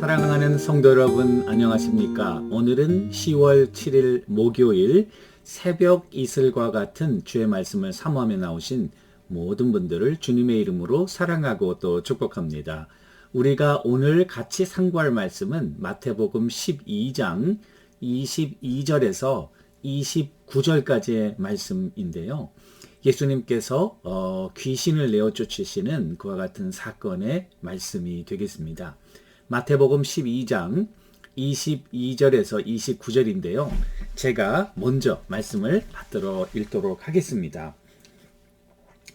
사랑하는 성도 여러분, 안녕하십니까? 오늘은 10월 7일 목요일 새벽 이슬과 같은 주의 말씀을 사모하며 나오신 모든 분들을 주님의 이름으로 사랑하고 또 축복합니다. 우리가 오늘 같이 상고할 말씀은 마태복음 12장 22절에서 29절까지의 말씀인데요. 예수님께서 귀신을 내어 쫓으시는 그와 같은 사건의 말씀이 되겠습니다. 마태복음 12장 22절에서 29절인데요. 제가 먼저 말씀을 받들어 읽도록 하겠습니다.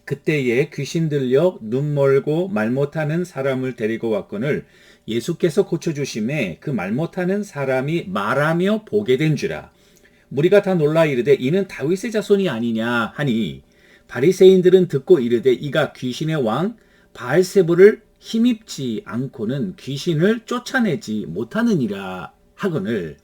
그때에 귀신 들려 눈 멀고 말 못하는 사람을 데리고 왔거늘 예수께서 고쳐주심에 그 말 못하는 사람이 말하며 보게 된 주라. 무리가 다 놀라 이르되 이는 다윗의 자손이 아니냐 하니 바리새인들은 듣고 이르되 이가 귀신의 왕 바알세불을 힘입지 않고는 귀신을 쫓아내지 못하느니라 하거늘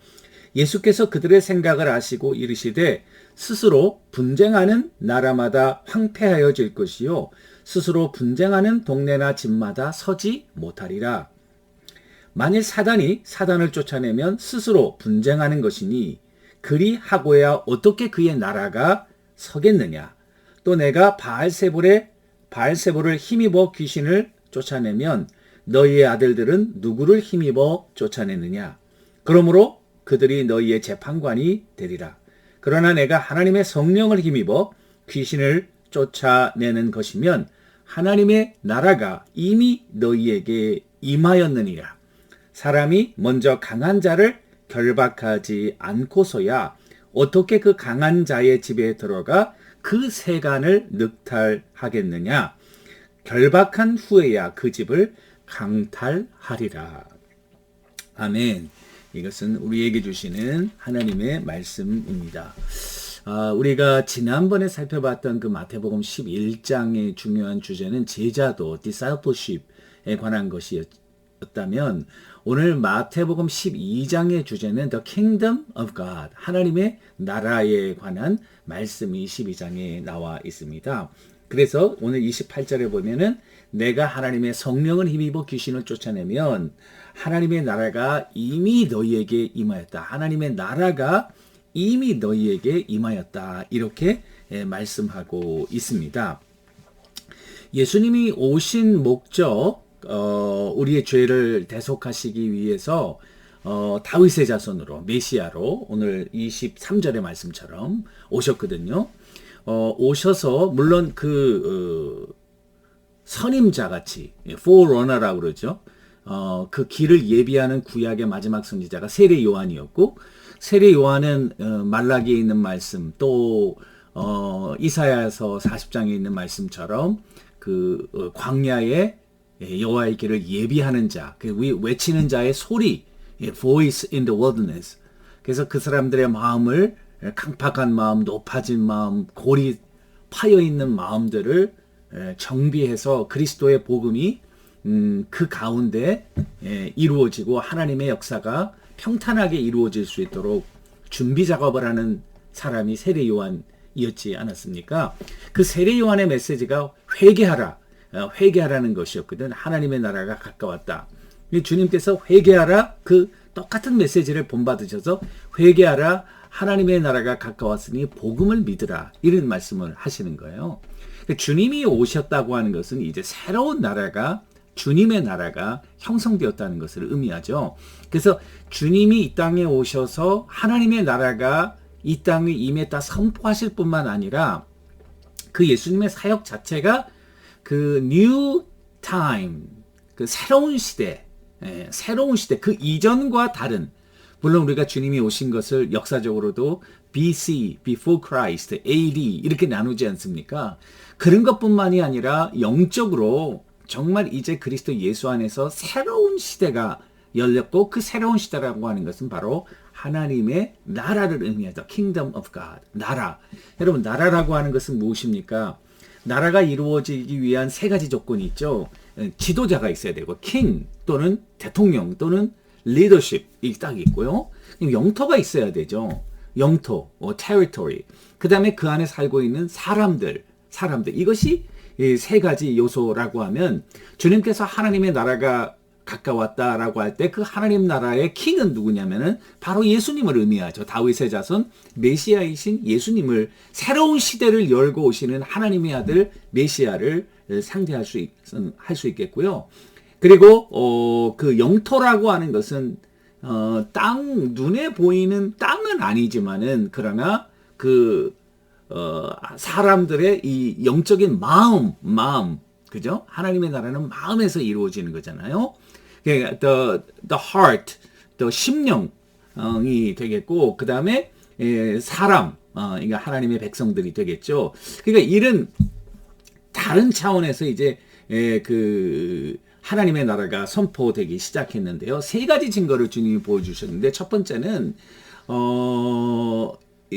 예수께서 그들의 생각을 아시고 이르시되 스스로 분쟁하는 나라마다 황폐하여질 것이요 스스로 분쟁하는 동네나 집마다 서지 못하리라. 만일 사단이 사단을 쫓아내면 스스로 분쟁하는 것이니 그리 하고야 어떻게 그의 나라가 서겠느냐. 또 내가 바알세불을 힘입어 귀신을 쫓아내면 너희의 아들들은 누구를 힘입어 쫓아내느냐. 그러므로 그들이 너희의 재판관이 되리라. 그러나 내가 하나님의 성령을 힘입어 귀신을 쫓아내는 것이면 하나님의 나라가 이미 너희에게 임하였느니라. 사람이 먼저 강한 자를 결박하지 않고서야 어떻게 그 강한 자의 집에 들어가 그 세간을 늑탈하겠느냐. 결박한 후에야 그 집을 강탈하리라. 아멘. 이것은 우리에게 주시는 하나님의 말씀입니다. 우리가 지난번에 살펴봤던 그 마태복음 11장의 중요한 주제는 제자도, discipleship에 관한 것이었다면 오늘 마태복음 12장의 주제는 the kingdom of God, 하나님의 나라에 관한 말씀이 12장에 나와 있습니다. 그래서 오늘 28절에 보면은 내가 하나님의 성령을 힘입어 귀신을 쫓아내면 하나님의 나라가 이미 너희에게 임하였다. 하나님의 나라가 이미 너희에게 임하였다. 이렇게 말씀하고 있습니다. 예수님이 오신 목적, 우리의 죄를 대속하시기 위해서 다윗의 자손으로 메시아로 오늘 23절의 말씀처럼 오셨거든요. 오셔서 물론 선임자같이 forerunner라고 그러죠. 그 길을 예비하는 구약의 마지막 선지자가 세례 요한이었고 세례 요한은 말라기에 있는 말씀 또 이사야서 40장에 있는 말씀처럼 그 광야에 여호와의 길을 예비하는 자, 그 외치는 자의 소리, voice in the wilderness. 그래서 그 사람들의 마음을 강팍한 마음, 높아진 마음, 골이 파여있는 마음들을 정비해서 그리스도의 복음이 그 가운데 이루어지고 하나님의 역사가 평탄하게 이루어질 수 있도록 준비 작업을 하는 사람이 세례 요한이었지 않았습니까? 그 세례 요한의 메시지가 회개하라는 것이었거든. 하나님의 나라가 가까웠다. 주님께서 회개하라, 그 똑같은 메시지를 본받으셔서 회개하라, 하나님의 나라가 가까웠으니 복음을 믿으라, 이런 말씀을 하시는 거예요. 주님이 오셨다고 하는 것은 이제 새로운 나라가, 주님의 나라가 형성되었다는 것을 의미하죠. 그래서 주님이 이 땅에 오셔서 하나님의 나라가 이 땅에 임했다 선포하실 뿐만 아니라 그 예수님의 사역 자체가 그 new time, 그 새로운 시대, 그 이전과 다른, 물론 우리가 주님이 오신 것을 역사적으로도 BC, Before Christ, AD 이렇게 나누지 않습니까? 그런 것뿐만이 아니라 영적으로 정말 이제 그리스도 예수 안에서 새로운 시대가 열렸고 그 새로운 시대라고 하는 것은 바로 하나님의 나라를 의미하죠. Kingdom of God, 나라. 여러분, 나라라고 하는 것은 무엇입니까? 나라가 이루어지기 위한 세 가지 조건이 있죠. 지도자가 있어야 되고 king 또는 대통령 또는 리더십이 딱 있고요. 영토가 있어야 되죠. 영토, territory. 그 다음에 그 안에 살고 있는 사람들. 이것이 이 세 가지 요소라고 하면 주님께서 하나님의 나라가 가까웠다라고 할 때 그 하나님 나라의 킹은 누구냐면은 바로 예수님을 의미하죠. 다윗의 자손 메시아이신 예수님을, 새로운 시대를 열고 오시는 하나님의 아들 메시아를 상대할 할 수 있겠고요. 그리고 그 영토라고 하는 것은 눈에 보이는 땅은 아니지만은, 그러나 사람들의 이 영적인 마음, 그죠? 하나님의 나라는 마음에서 이루어지는 거잖아요. 그러니까 the heart, 심령이 되겠고, 그 다음에 사람, 그러니까 하나님의 백성들이 되겠죠. 그러니까 이런 다른 차원에서 이제 하나님의 나라가 선포되기 시작했는데요. 세 가지 증거를 주님이 보여주셨는데, 첫 번째는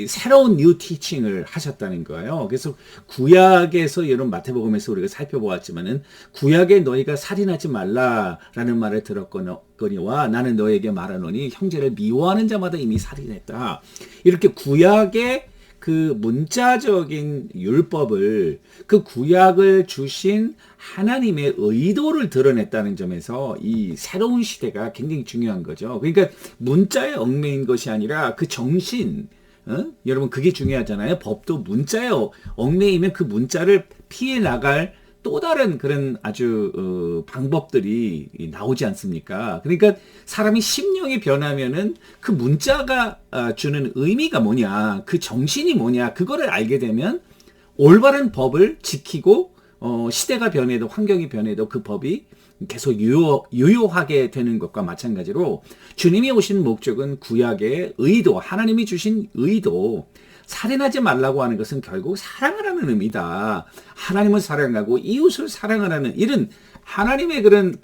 새로운 뉴 티칭을 하셨다는 거예요. 그래서 구약에서, 여러분 마태복음에서 우리가 살펴보았지만은, 구약에 너희가 살인하지 말라라는 말을 들었거니와 나는 너에게 말하노니 형제를 미워하는 자마다 이미 살인했다. 이렇게 구약의 그 문자적인 율법을, 그 구약을 주신 하나님의 의도를 드러냈다는 점에서 이 새로운 시대가 굉장히 중요한 거죠. 그러니까 문자에 얽매인 것이 아니라 그 정신, 여러분 그게 중요하잖아요. 법도 문자에 얽매이면 그 문자를 피해 나갈 또 다른 그런 아주 방법들이 나오지 않습니까? 그러니까 사람이 심령이 변하면은 그 문자가 주는 의미가 뭐냐, 그 정신이 뭐냐, 그거를 알게 되면 올바른 법을 지키고 시대가 변해도, 환경이 변해도 그 법이 계속 유효하게 되는 것과 마찬가지로, 주님이 오신 목적은 구약의 의도, 하나님이 주신 의도, 살인하지 말라고 하는 것은 결국 사랑하라는 의미다. 하나님을 사랑하고 이웃을 사랑하라는, 이런 하나님의 그런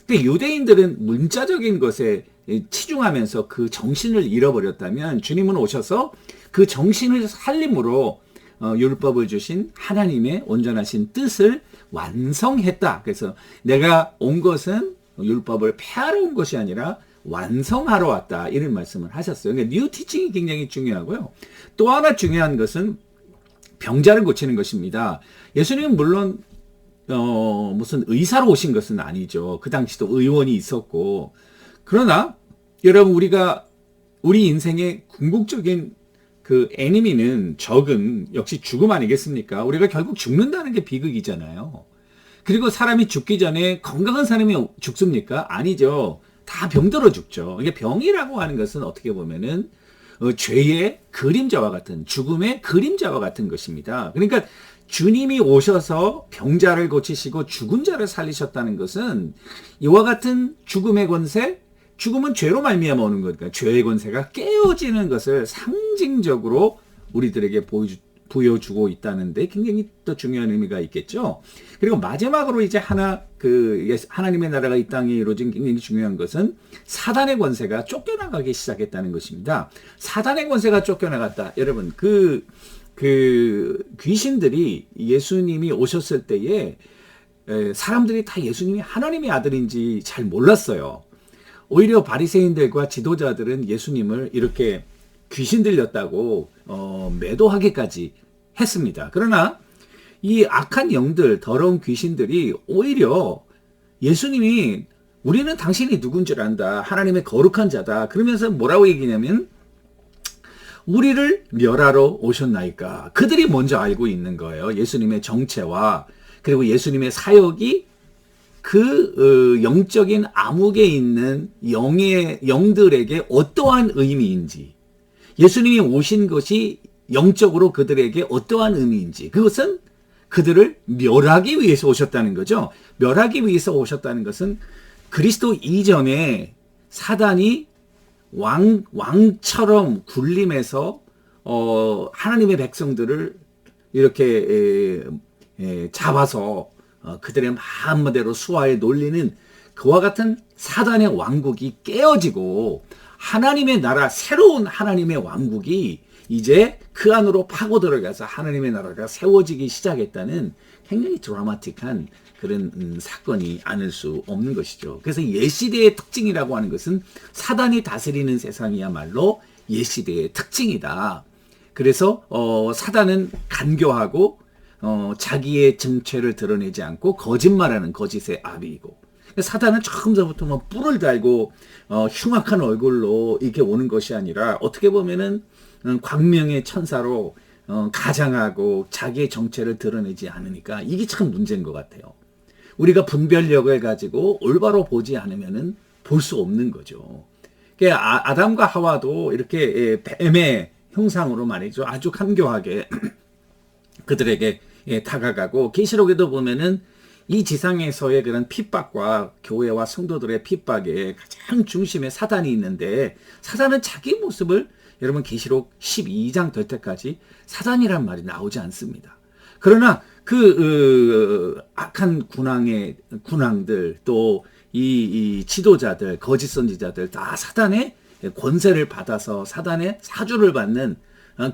유대인들은 문자적인 것에 치중하면서 그 정신을 잃어버렸다면, 주님은 오셔서 그 정신을 살림으로 율법을 주신 하나님의 온전하신 뜻을 완성했다. 그래서 내가 온 것은 율법을 폐하러 온 것이 아니라 완성하러 왔다, 이런 말씀을 하셨어요. 그러니까 뉴 티칭이 굉장히 중요하고요. 또 하나 중요한 것은 병자를 고치는 것입니다. 예수님은 물론 무슨 의사로 오신 것은 아니죠. 그 당시도 의원이 있었고, 그러나 여러분, 우리 인생의 궁극적인 그 에니미는, 적은 역시 죽음 아니겠습니까? 우리가 결국 죽는다는 게 비극이잖아요. 그리고 사람이 죽기 전에 건강한 사람이 죽습니까? 아니죠. 다 병들어 죽죠. 이게 병이라고 하는 것은 어떻게 보면은 죄의 그림자와 같은, 죽음의 그림자와 같은 것입니다. 그러니까 주님이 오셔서 병자를 고치시고 죽은 자를 살리셨다는 것은 이와 같은 죽음의 권세, 죽음은 죄로 말미암아 오는 거니까 죄의 권세가 깨어지는 것을 상징적으로 우리들에게 보여주고 있다는데 굉장히 또 중요한 의미가 있겠죠. 그리고 마지막으로 이제 하나님의 나라가 이 땅에 이루어진 굉장히 중요한 것은 사단의 권세가 쫓겨나가기 시작했다는 것입니다. 사단의 권세가 쫓겨나갔다. 여러분, 그 귀신들이 예수님이 오셨을 때에 사람들이 다 예수님이 하나님의 아들인지 잘 몰랐어요. 오히려 바리새인들과 지도자들은 예수님을 이렇게 귀신 들렸다고 매도하기까지 했습니다. 그러나 이 악한 영들, 더러운 귀신들이 오히려 예수님이, 우리는 당신이 누군 줄 안다, 하나님의 거룩한 자다, 그러면서 뭐라고 얘기냐면 우리를 멸하러 오셨나이까. 그들이 먼저 알고 있는 거예요. 예수님의 정체와, 그리고 예수님의 사역이 영적인 암흑에 있는 영들에게 어떠한 의미인지, 예수님이 오신 것이 영적으로 그들에게 어떠한 의미인지, 그것은 그들을 멸하기 위해서 오셨다는 거죠. 멸하기 위해서 오셨다는 것은 그리스도 이전에 사단이 왕처럼 군림해서 하나님의 백성들을 이렇게 잡아서 그들의 마음대로 수하에 놀리는 그와 같은 사단의 왕국이 깨어지고 하나님의 나라, 새로운 하나님의 왕국이 이제 그 안으로 파고 들어가서 하나님의 나라가 세워지기 시작했다는 굉장히 드라마틱한 그런 사건이 아닐 수 없는 것이죠. 그래서 옛시대의 특징이라고 하는 것은 사단이 다스리는 세상이야말로 옛시대의 특징이다. 그래서 사단은 간교하고 자기의 정체를 드러내지 않고 거짓말하는 거짓의 아비이고, 사단은 처음부터 뭐 뿔을 달고 흉악한 얼굴로 이렇게 오는 것이 아니라 어떻게 보면은 광명의 천사로 가장하고 자기의 정체를 드러내지 않으니까 이게 참 문제인 것 같아요. 우리가 분별력을 가지고 올바로 보지 않으면은 볼 수 없는 거죠. 아담과 하와도 이렇게 뱀의 형상으로 말이죠. 아주 간교하게 그들에게 다가가고, 계시록에도 보면은 이 지상에서의 그런 핍박과 교회와 성도들의 핍박의 가장 중심에 사단이 있는데, 사단은 자기 모습을, 여러분 계시록 12장 될 때까지 사단이란 말이 나오지 않습니다. 그러나 악한 군왕들 또 이 지도자들, 거짓 선지자들 다 사단의 권세를 받아서 사단의 사주를 받는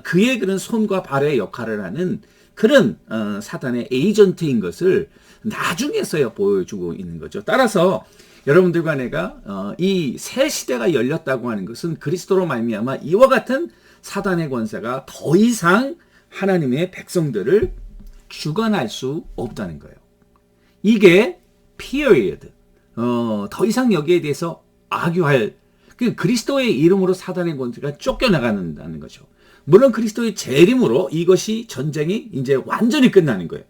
그의 그런 손과 발의 역할을 하는 그런 사단의 에이전트인 것을 나중에서야 보여주고 있는 거죠. 따라서 여러분들과 내가 이 새 시대가 열렸다고 하는 것은 그리스도로 말미암아 이와 같은 사단의 권세가 더 이상 하나님의 백성들을 주관할 수 없다는 거예요. 이게 period. 더 이상 여기에 대해서 악유할, 그리스도의 이름으로 사단의 권세가 쫓겨나가는다는 거죠. 물론 그리스도의 재림으로 이것이 전쟁이 이제 완전히 끝나는 거예요.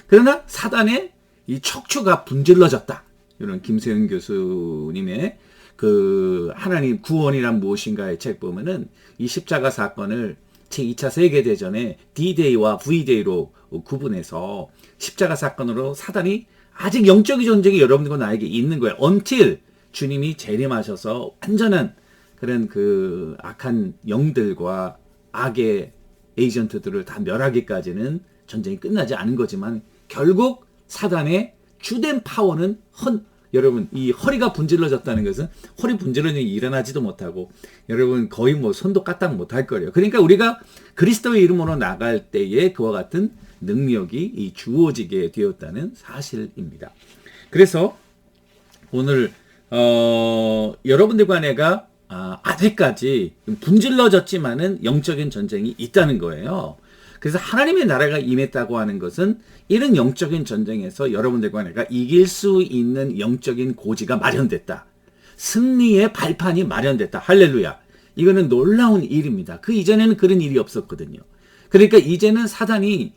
그러나 사단의 이 척추가 분질러졌다. 이런 김세윤 교수님의 그 하나님 구원이란 무엇인가의 책 보면은 이 십자가 사건을 제2차 세계대전의 D-Day와 V-Day로 구분해서 십자가 사건으로 사단이 아직 영적인 전쟁이 여러분들과 나에게 있는 거예요. until 주님이 재림하셔서 완전한 그런 그 악한 영들과 악의 에이전트들을 다 멸하기까지는 전쟁이 끝나지 않은 거지만, 결국 사단의 주된 파워는 여러분 이 허리가 분질러졌다는 것은 허리 분질러진 일이 일어나지도 못하고 여러분 거의 뭐 손도 까딱 못할 거예요. 그러니까 우리가 그리스도의 이름으로 나갈 때에 그와 같은 능력이 주어지게 되었다는 사실입니다. 그래서 오늘 여러분들과 내가 아직까지 분질러졌지만은 영적인 전쟁이 있다는 거예요. 그래서 하나님의 나라가 임했다고 하는 것은 이런 영적인 전쟁에서 여러분들과 내가 이길 수 있는 영적인 고지가 마련됐다. 승리의 발판이 마련됐다. 할렐루야. 이거는 놀라운 일입니다. 그 이전에는 그런 일이 없었거든요. 그러니까 이제는 사단이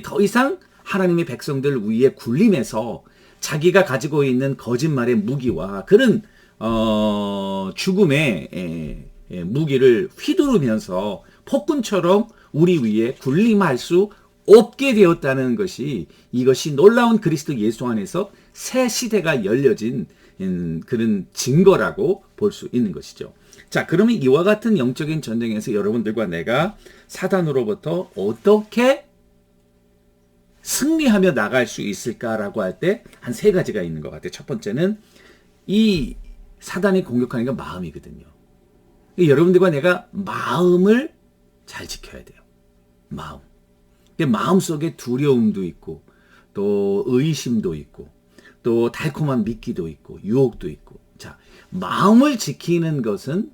더 이상 하나님의 백성들 위에 군림해서 자기가 가지고 있는 거짓말의 무기와 그런 죽음의 무기를 휘두르면서 폭군처럼 우리 위에 군림할 수 없게 되었다는 것이, 이것이 놀라운 그리스도 예수 안에서 새 시대가 열려진 그런 증거라고 볼 수 있는 것이죠. 자, 그러면 이와 같은 영적인 전쟁에서 여러분들과 내가 사단으로부터 어떻게 승리하며 나갈 수 있을까라고 할 때 한 세 가지가 있는 것 같아요. 첫 번째는 이 사단이 공격하는 게 마음이거든요. 여러분들과 내가 마음을 잘 지켜야 돼요. 마음. 마음 속에 두려움도 있고 또 의심도 있고 또 달콤한 미끼도 있고 유혹도 있고. 자, 마음을 지키는 것은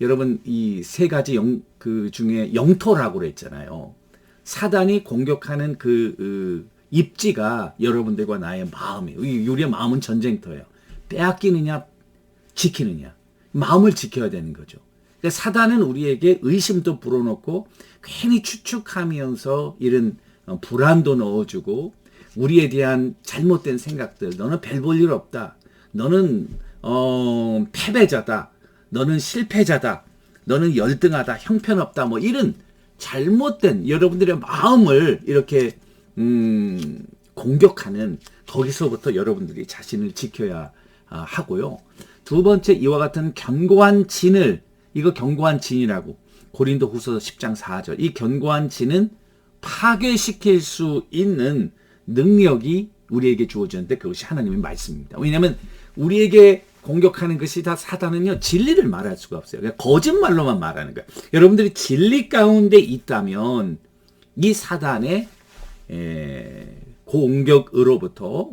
여러분 이 세 가지 그 중에 영토라고 그랬잖아요. 사단이 공격하는 그 입지가 여러분들과 나의 마음이에요. 우리의 마음은 전쟁터예요. 빼앗기느냐 지키느냐. 마음을 지켜야 되는 거죠. 사단은 우리에게 의심도 불어넣고 괜히 추측하면서 이런 불안도 넣어주고 우리에 대한 잘못된 생각들, 너는 별 볼 일 없다, 너는 패배자다, 너는 실패자다, 너는 열등하다, 형편없다, 뭐 이런 잘못된 여러분들의 마음을 이렇게 공격하는, 거기서부터 여러분들이 자신을 지켜야 하고요. 두 번째, 이와 같은 견고한 진을, 이거 견고한 진이라고 고린도 후서 10장 4절, 이 견고한 진은 파괴시킬 수 있는 능력이 우리에게 주어졌는데 그것이 하나님의 말씀입니다. 왜냐하면 우리에게 공격하는 것이 다, 사단은요 진리를 말할 수가 없어요. 그냥 거짓말로만 말하는 거예요. 여러분들이 진리 가운데 있다면 이 사단의 공격으로부터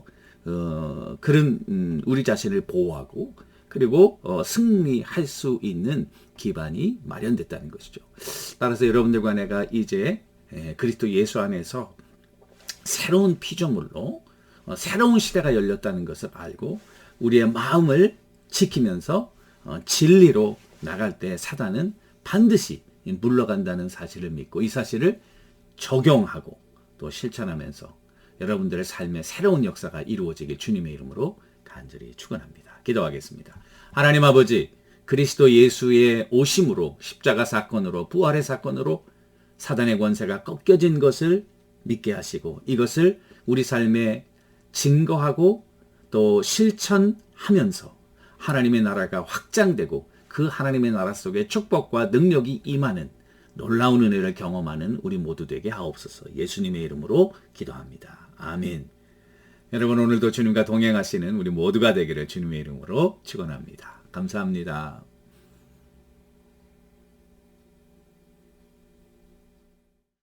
그런 우리 자신을 보호하고 그리고 승리할 수 있는 기반이 마련됐다는 것이죠. 따라서 여러분들과 내가 이제 그리스도 예수 안에서 새로운 피조물로 새로운 시대가 열렸다는 것을 알고 우리의 마음을 지키면서 진리로 나갈 때 사단은 반드시 물러간다는 사실을 믿고 이 사실을 적용하고 또 실천하면서 여러분들의 삶에 새로운 역사가 이루어지길 주님의 이름으로 간절히 축원합니다. 기도하겠습니다. 하나님 아버지, 그리스도 예수의 오심으로 십자가 사건으로 부활의 사건으로 사단의 권세가 꺾여진 것을 믿게 하시고 이것을 우리 삶에 증거하고 또 실천하면서 하나님의 나라가 확장되고 그 하나님의 나라 속에 축복과 능력이 임하는 놀라운 은혜를 경험하는 우리 모두 되게 하옵소서. 예수님의 이름으로 기도합니다. 아멘. 여러분, 오늘도 주님과 동행하시는 우리 모두가 되기를 주님의 이름으로 축원합니다. 감사합니다.